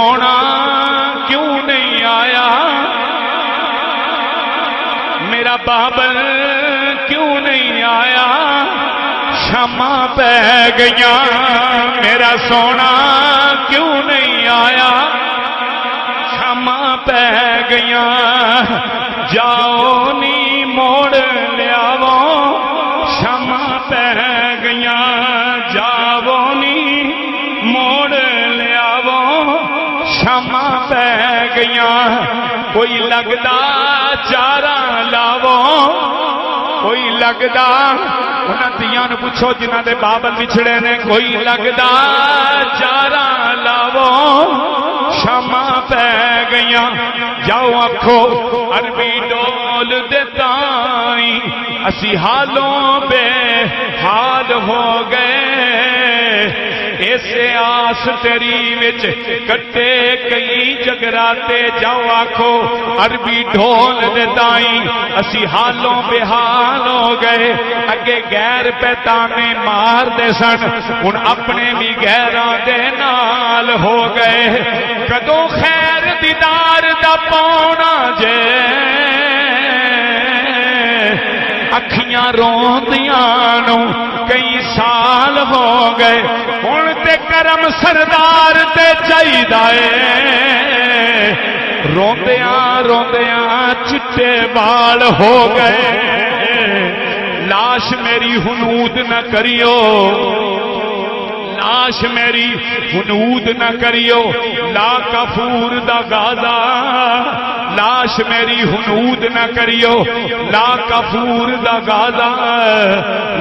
सोना क्यों नहीं आया, मेरा बाबर क्यों नहीं आया, शामा पै गईया मेरा सोना क्यों नहीं आया, शामा पै गईया। जाओ नी मोड़ लियावो शामा पै गईया, जाओ नी मोड़ लियावो शामा पै गईया। कोई लगदा चारा लावो, कोई लगदा उन्हां धीआं नूं पुछो जिन्हां दे बाबल विछड़े ने, कोई लगदा चारा लावो शामा पै गईया। जाओ आखो अरबी डोल दे ताई असी हालों बेहाल हो गए। इसे आस तेरी विच कट्टे कई जगराते। जाओ आखो अरबी ढोल दे ताई असी हालों बेहाल हो गए। अगे गैर पैताने मार दे सन, हुण अपने भी गैरां दे नाल हो गए। कदों खैर दीदार दा पाउणा जे, अखियां रोंदियां नूं कई साल हो गए। हुण ते करम सरदार ते चाहीदा ए, रोंदियां रोंदियां चिट्टे बाल हो गए। लाश मेरी हुनूद न करियो, लाश मेरी हुनूद न करियो, ला कफूर दा गादा लाश मेरी हुनूद न करियो, ला कफूर दा गादा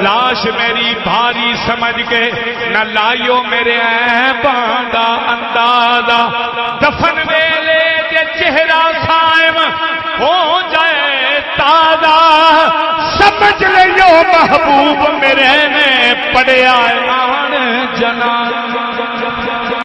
लाश मेरी भारी समझ के न लाइयो मेरे ऐबां दा अंदाजा। दफन वेले जे चेहरा कायम हो जाए ताजा, समझ लियो महबूब मेरे ने पढ़िया आन जनाजा।